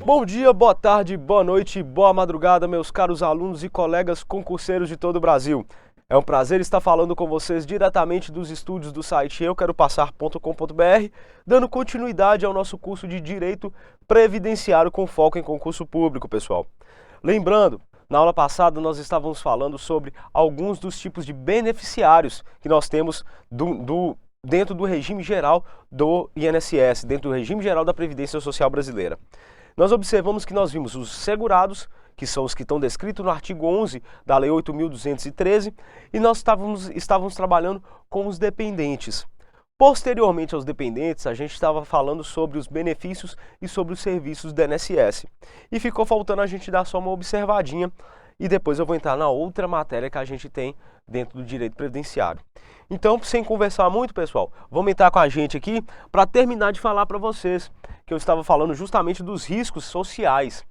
Bom dia, boa tarde, boa noite, boa madrugada, meus caros alunos e colegas concurseiros de todo o Brasil. É um prazer estar falando com vocês diretamente dos estúdios do site euqueropassar.com.br, dando continuidade ao nosso curso de Direito Previdenciário com foco em concurso público, pessoal. Lembrando, na aula passada nós estávamos falando sobre alguns dos tipos de beneficiários que nós temos dentro do regime geral do INSS, dentro do regime geral da Previdência Social Brasileira. Nós observamos que nós vimos os segurados, que são os que estão descritos no artigo 11 da Lei 8.213, e nós estávamos trabalhando com os dependentes. Posteriormente aos dependentes, a gente estava falando sobre os benefícios e sobre os serviços do INSS. E ficou faltando a gente dar só uma observadinha, e depois eu vou entrar na outra matéria que a gente tem dentro do direito previdenciário. Então, sem conversar muito, pessoal, vamos entrar com a gente aqui para terminar de falar para vocês que eu estava falando justamente dos riscos sociais,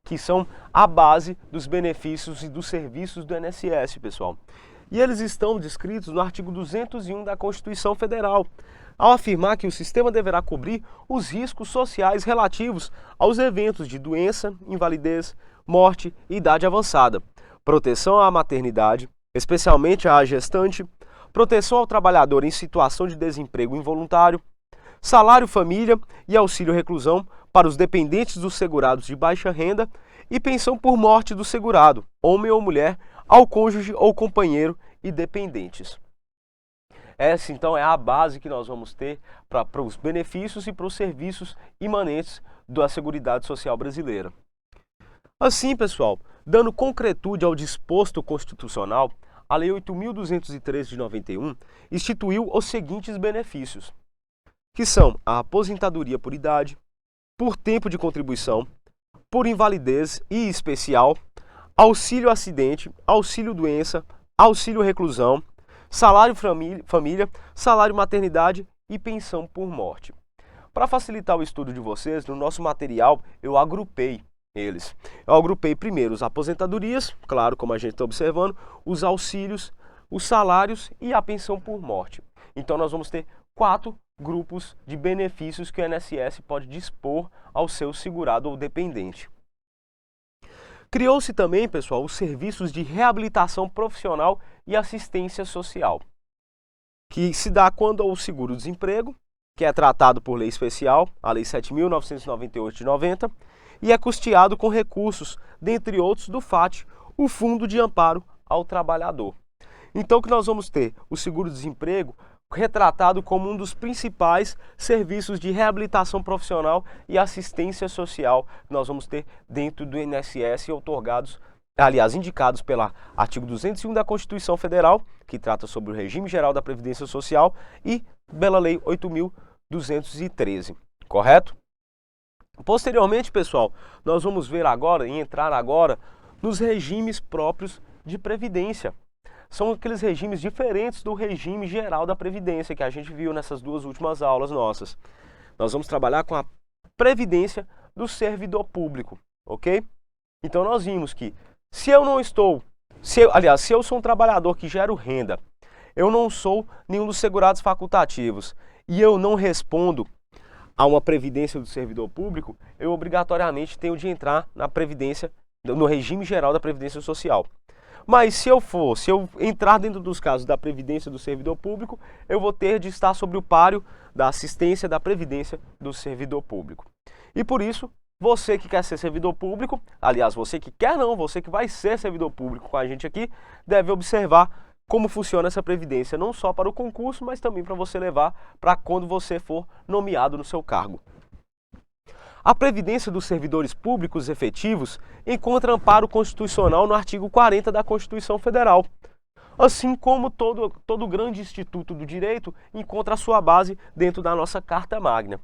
que são a base dos benefícios e dos serviços do INSS, pessoal. E eles estão descritos no artigo 201 da Constituição Federal, ao afirmar que o sistema deverá cobrir os riscos sociais relativos aos eventos de doença, invalidez, morte e idade avançada, proteção à maternidade, especialmente à gestante, proteção ao trabalhador em situação de desemprego involuntário, salário família e auxílio reclusão para os dependentes dos segurados de baixa renda e pensão por morte do segurado, homem ou mulher, ao cônjuge ou companheiro e dependentes. Essa, então, é a base que nós vamos ter para os benefícios e para os serviços imanentes da Seguridade Social brasileira. Assim, pessoal, dando concretude ao disposto constitucional, a Lei 8.213 de 91 instituiu os seguintes benefícios, que são a aposentadoria por idade, por tempo de contribuição, por invalidez e especial, auxílio acidente, auxílio doença, auxílio reclusão, salário família, salário maternidade e pensão por morte. Para facilitar o estudo de vocês, no nosso material eu agrupei eles. Eu agrupei primeiro as aposentadorias, claro, como a gente está observando, os auxílios, os salários e a pensão por morte. Então nós vamos ter 4 grupos de benefícios que o INSS pode dispor ao seu segurado ou dependente. Criou-se também, pessoal, os serviços de reabilitação profissional e assistência social, que se dá quando o seguro-desemprego, que é tratado por lei especial, a Lei 7.998 de 90, e é custeado com recursos, dentre outros, do FAT, o Fundo de Amparo ao Trabalhador. Então, que nós vamos ter o seguro-desemprego retratado como um dos principais serviços de reabilitação profissional e assistência social que nós vamos ter dentro do INSS, outorgados, aliás, indicados pelo artigo 201 da Constituição Federal, que trata sobre o regime geral da Previdência Social, e pela Lei 8.213, correto? Posteriormente, pessoal, nós vamos ver agora e entrar agora nos regimes próprios de previdência. São aqueles regimes diferentes do regime geral da Previdência que a gente viu nessas duas últimas aulas nossas. Nós vamos trabalhar com a previdência do servidor público, ok? Então nós vimos que se eu sou um trabalhador que gero renda, eu não sou nenhum dos segurados facultativos e eu não respondo a uma previdência do servidor público, eu obrigatoriamente tenho de entrar na previdência, no regime geral da Previdência Social. Mas se eu entrar dentro dos casos da previdência do servidor público, eu vou ter de estar sobre o páreo da assistência da previdência do servidor público. E por isso, você que quer ser servidor público, aliás, você que quer não, você que vai ser servidor público com a gente aqui, deve observar como funciona essa previdência, não só para o concurso, mas também para você levar para quando você for nomeado no seu cargo. A Previdência dos Servidores Públicos Efetivos encontra amparo constitucional no artigo 40 da Constituição Federal, assim como todo grande instituto do direito encontra a sua base dentro da nossa Carta Magna.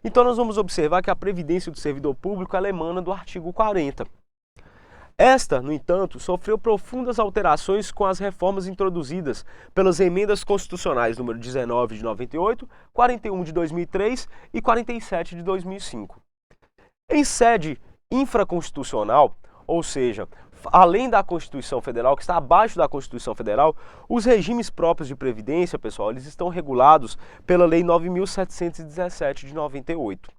Então nós vamos observar que a Previdência do Servidor Público ela emana do artigo 40. Esta, no entanto, sofreu profundas alterações com as reformas introduzidas pelas emendas constitucionais número 19 de 98, 41 de 2003 e 47 de 2005. Em sede infraconstitucional, ou seja, além da Constituição Federal, que está abaixo da Constituição Federal, os regimes próprios de previdência, pessoal, eles estão regulados pela Lei 9.717 de 98.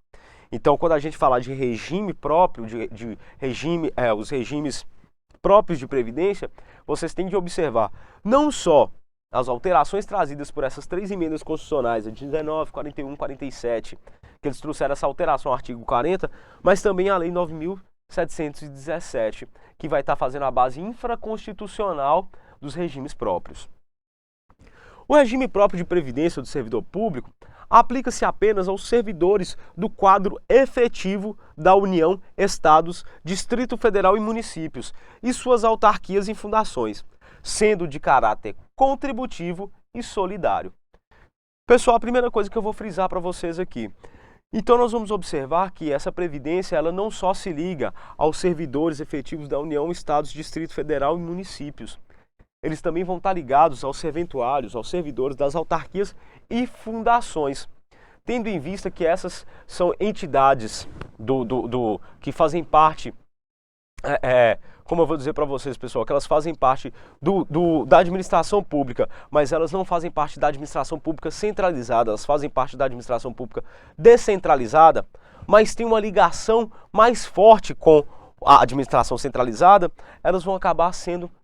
Então, quando a gente falar de regime próprio, os regimes próprios de previdência, vocês têm de observar não só as alterações trazidas por essas três emendas constitucionais, a 19, 41, 47, que eles trouxeram essa alteração ao artigo 40, mas também a Lei 9.717, que vai estar fazendo a base infraconstitucional dos regimes próprios. O regime próprio de previdência do servidor público aplica-se apenas aos servidores do quadro efetivo da União, Estados, Distrito Federal e municípios e suas autarquias e fundações, sendo de caráter contributivo e solidário. Pessoal, a primeira coisa que eu vou frisar para vocês aqui. Então nós vamos observar que essa previdência ela não só se liga aos servidores efetivos da União, Estados, Distrito Federal e municípios. Eles também vão estar ligados aos serventuários, aos servidores das autarquias e fundações, tendo em vista que essas são entidades que fazem parte, como eu vou dizer para vocês, pessoal, que elas fazem parte da administração pública, mas elas não fazem parte da administração pública centralizada, elas fazem parte da administração pública descentralizada, mas tem uma ligação mais forte com a administração centralizada, elas vão acabar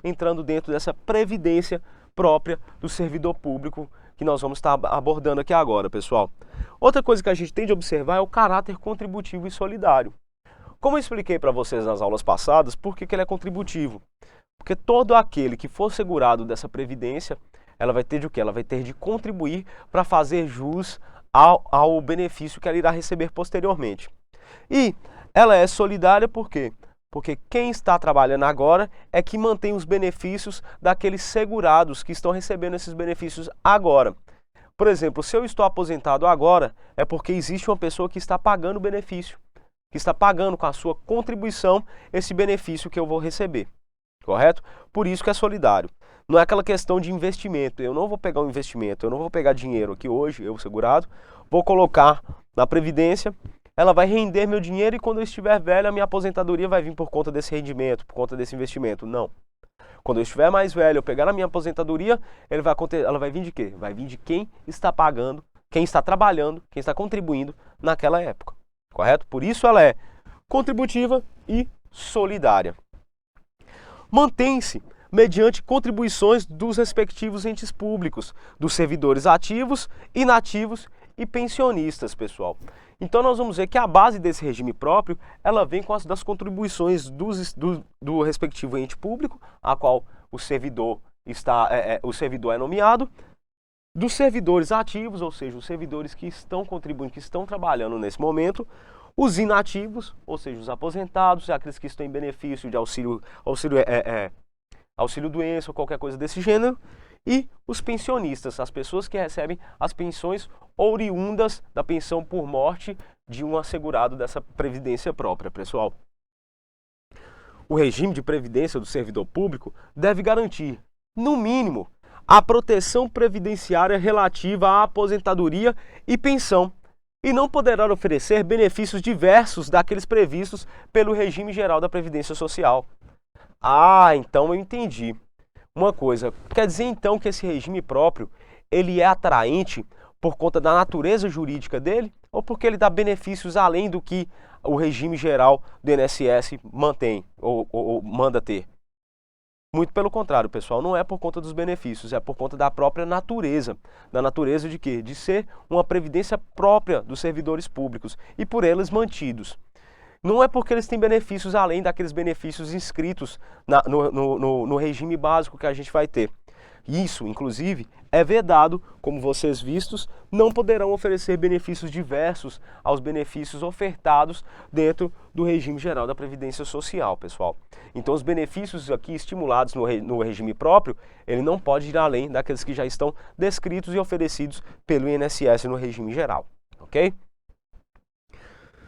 entrando dentro dessa previdência própria do servidor público que nós vamos estar abordando aqui agora, pessoal. Outra coisa que a gente tem de observar é o caráter contributivo e solidário. Como eu expliquei para vocês nas aulas passadas, por que ele é contributivo? Porque todo aquele que for segurado dessa previdência, ela vai ter de o quê? Ela vai ter de contribuir para fazer jus ao benefício que ela irá receber posteriormente. E ela é solidária por quê? Porque quem está trabalhando agora é que mantém os benefícios daqueles segurados que estão recebendo esses benefícios agora. Por exemplo, se eu estou aposentado agora, é porque existe uma pessoa que está pagando o benefício, que está pagando com a sua contribuição esse benefício que eu vou receber, correto? Por isso que é solidário. Não é aquela questão de investimento. Eu não vou pegar um investimento, eu não vou pegar dinheiro aqui hoje, eu segurado, vou colocar na Previdência, ela vai render meu dinheiro e quando eu estiver velho, a minha aposentadoria vai vir por conta desse rendimento, por conta desse investimento. Não. Quando eu estiver mais velho, eu pegar a minha aposentadoria, ela vai vir de quê? Vai vir de quem está pagando, quem está trabalhando, quem está contribuindo naquela época. Correto? Por isso ela é contributiva e solidária. Mantém-se mediante contribuições dos respectivos entes públicos, dos servidores ativos, inativos e pensionistas, pessoal. Então nós vamos ver que a base desse regime próprio, ela vem com das contribuições do respectivo ente público, a qual o servidor é nomeado, dos servidores ativos, ou seja, os servidores que estão contribuindo, que estão trabalhando nesse momento, os inativos, ou seja, os aposentados, aqueles que estão em benefício de auxílio-doença ou qualquer coisa desse gênero, e os pensionistas, as pessoas que recebem as pensões oriundas da pensão por morte de um assegurado dessa previdência própria, pessoal. O regime de previdência do servidor público deve garantir, no mínimo, a proteção previdenciária relativa à aposentadoria e pensão, e não poderá oferecer benefícios diversos daqueles previstos pelo regime geral da Previdência Social. Ah, então eu entendi. Uma coisa, quer dizer então que esse regime próprio, ele é atraente por conta da natureza jurídica dele ou porque ele dá benefícios além do que o regime geral do INSS mantém ou manda ter? Muito pelo contrário, pessoal, não é por conta dos benefícios, é por conta da própria natureza. Da natureza de quê? De ser uma previdência própria dos servidores públicos e por eles mantidos. Não é porque eles têm benefícios além daqueles benefícios inscritos no regime básico que a gente vai ter. Isso, inclusive, é vedado, como vocês vistos, não poderão oferecer benefícios diversos aos benefícios ofertados dentro do regime geral da Previdência Social, pessoal. Então, os benefícios aqui estimulados no regime próprio, ele não pode ir além daqueles que já estão descritos e oferecidos pelo INSS no regime geral, ok?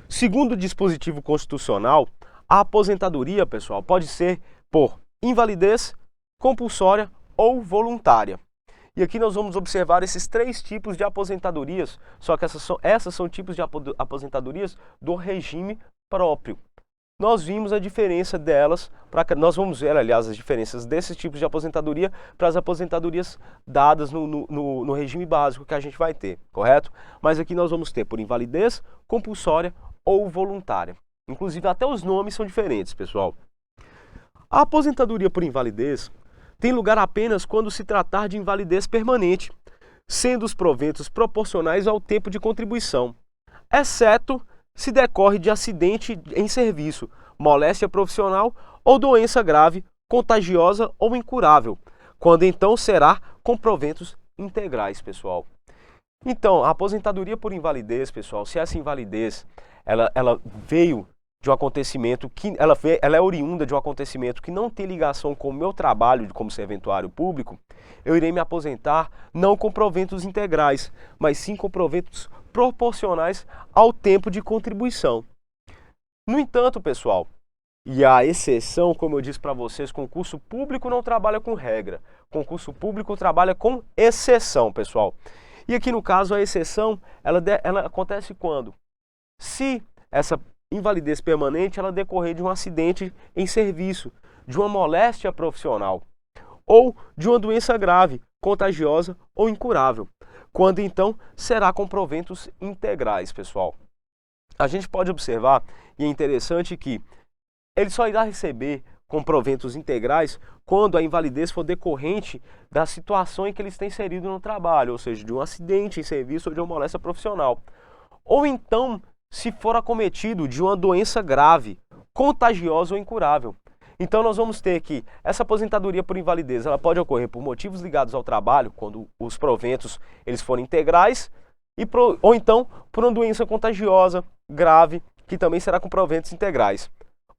Segundo o dispositivo constitucional, a aposentadoria, pessoal, pode ser por invalidez, compulsória ou voluntária. E aqui nós vamos observar esses três tipos de aposentadorias, só que essas são tipos de aposentadorias do regime próprio. Nós vimos a diferença delas, nós vamos ver, aliás, as diferenças desses tipos de aposentadoria para as aposentadorias dadas no regime básico que a gente vai ter, correto? Mas aqui nós vamos ter por invalidez, compulsória ou voluntária. Inclusive, até os nomes são diferentes, pessoal. A aposentadoria por invalidez tem lugar apenas quando se tratar de invalidez permanente, sendo os proventos proporcionais ao tempo de contribuição, exceto se decorre de acidente em serviço, moléstia profissional ou doença grave, contagiosa ou incurável, quando então será com proventos integrais, pessoal. Então, a aposentadoria por invalidez, pessoal, se essa invalidez ela veio de um acontecimento que ela é oriunda de um acontecimento que não tem ligação com o meu trabalho como serventuário público, eu irei me aposentar não com proventos integrais, mas sim com proventos proporcionais ao tempo de contribuição. No entanto, pessoal, e a exceção, como eu disse para vocês, concurso público não trabalha com regra, concurso público trabalha com exceção, pessoal. E aqui no caso a exceção, ela acontece quando? Se essa invalidez permanente ela decorrer de um acidente em serviço, de uma moléstia profissional ou de uma doença grave, contagiosa ou incurável, quando então será com proventos integrais, pessoal. A gente pode observar, e é interessante que ele só irá receber com proventos integrais quando a invalidez for decorrente da situação em que ele está inserido no trabalho, ou seja, de um acidente em serviço ou de uma moléstia profissional. Ou então, se for acometido de uma doença grave, contagiosa ou incurável. Então nós vamos ter que essa aposentadoria por invalidez, ela pode ocorrer por motivos ligados ao trabalho, quando os proventos eles forem integrais, ou então por uma doença contagiosa, grave, que também será com proventos integrais.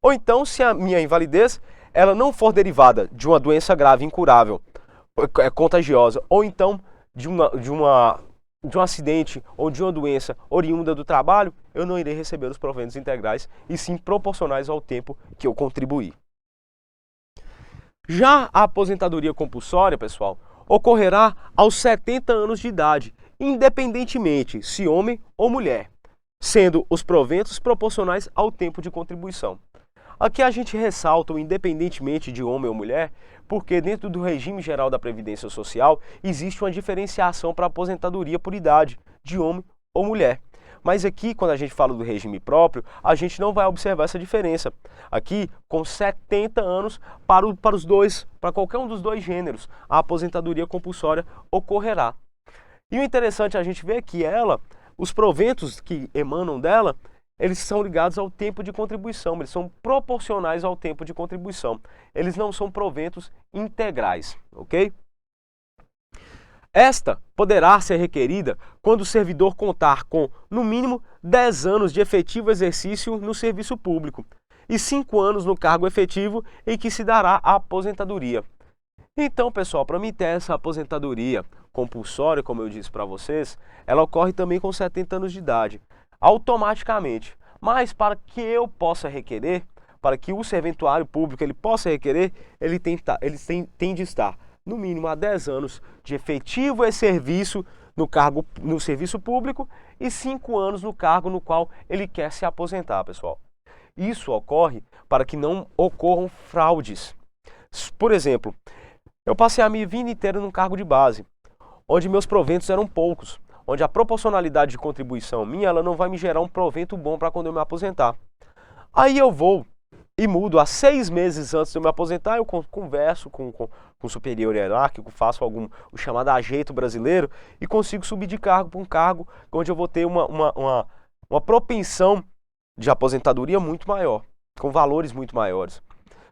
Ou então, se a minha invalidez ela não for derivada de uma doença grave, incurável, contagiosa, ou então de um acidente ou de uma doença oriunda do trabalho, eu não irei receber os proventos integrais e sim proporcionais ao tempo que eu contribuí. Já a aposentadoria compulsória, pessoal, ocorrerá aos 70 anos de idade, independentemente se homem ou mulher, sendo os proventos proporcionais ao tempo de contribuição. Aqui a gente ressalta o independentemente de homem ou mulher, porque dentro do regime geral da Previdência Social existe uma diferenciação para a aposentadoria por idade, de homem ou mulher. Mas aqui, quando a gente fala do regime próprio, a gente não vai observar essa diferença. Aqui, com 70 anos, para qualquer um dos dois gêneros, a aposentadoria compulsória ocorrerá. E o interessante a gente ver é que os proventos que emanam dela, eles são ligados ao tempo de contribuição, eles são proporcionais ao tempo de contribuição. Eles não são proventos integrais, ok? Esta poderá ser requerida quando o servidor contar com, no mínimo, 10 anos de efetivo exercício no serviço público e 5 anos no cargo efetivo em que se dará a aposentadoria. Então, pessoal, para mim ter essa aposentadoria compulsória, como eu disse para vocês, ela ocorre também com 70 anos de idade, automaticamente. Mas para que eu possa requerer, para que o serventuário público ele possa requerer, ele tem de estar no mínimo há 10 anos de efetivo serviço no serviço público e 5 anos no cargo no qual ele quer se aposentar, pessoal. Isso ocorre para que não ocorram fraudes. Por exemplo, eu passei a minha vida inteira num cargo de base, onde meus proventos eram poucos, onde a proporcionalidade de contribuição minha ela não vai me gerar um provento bom para quando eu me aposentar. Aí eu vou e mudo, há 6 meses antes de eu me aposentar, eu converso com o superior hierárquico, faço o chamado ajeito brasileiro e consigo subir de cargo para um cargo onde eu vou ter uma propensão de aposentadoria muito maior, com valores muito maiores.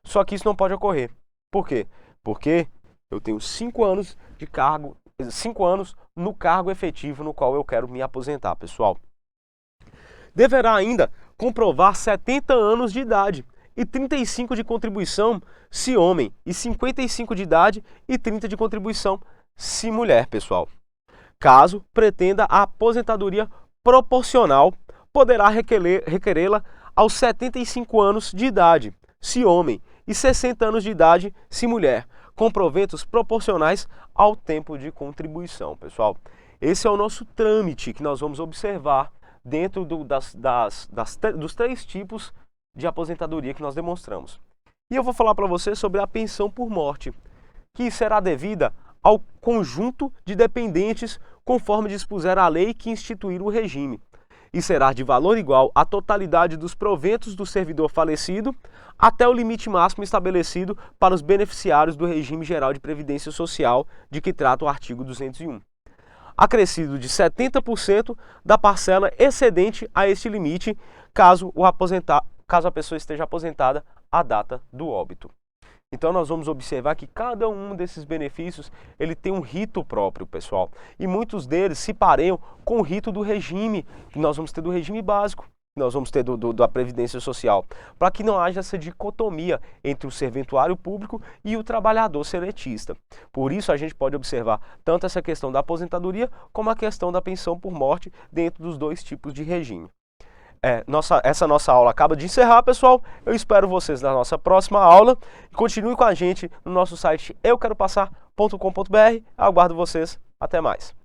Só que isso não pode ocorrer. Por quê? Porque eu tenho 5 anos de cargo, 5 anos no cargo efetivo no qual eu quero me aposentar, pessoal. Deverá ainda comprovar 70 anos de idade e 35 de contribuição se homem, e 55 de idade e 30 de contribuição se mulher, pessoal. Caso pretenda a aposentadoria proporcional, poderá requerê-la aos 75 anos de idade, se homem, e 60 anos de idade se mulher, com proventos proporcionais ao tempo de contribuição, pessoal. Esse é o nosso trâmite que nós vamos observar dentro dos 3 tipos de aposentadoria que nós demonstramos. E eu vou falar para você sobre a pensão por morte, que será devida ao conjunto de dependentes conforme dispuser a lei que instituir o regime. e será de valor igual à totalidade dos proventos do servidor falecido até o limite máximo estabelecido para os beneficiários do regime geral de previdência social de que trata o artigo 201. Acrescido de 70% da parcela excedente a este limite, caso a pessoa esteja aposentada à data do óbito. Então nós vamos observar que cada um desses benefícios ele tem um rito próprio, pessoal. E muitos deles se pareiam com o rito do regime, que nós vamos ter do regime básico, que nós vamos ter da Previdência Social, para que não haja essa dicotomia entre o serventuário público e o trabalhador seletista. Por isso a gente pode observar tanto essa questão da aposentadoria como a questão da pensão por morte dentro dos dois tipos de regime. Essa nossa aula acaba de encerrar, pessoal. Eu espero vocês na nossa próxima aula. Continue com a gente no nosso site euqueropassar.com.br. Aguardo vocês. Até mais.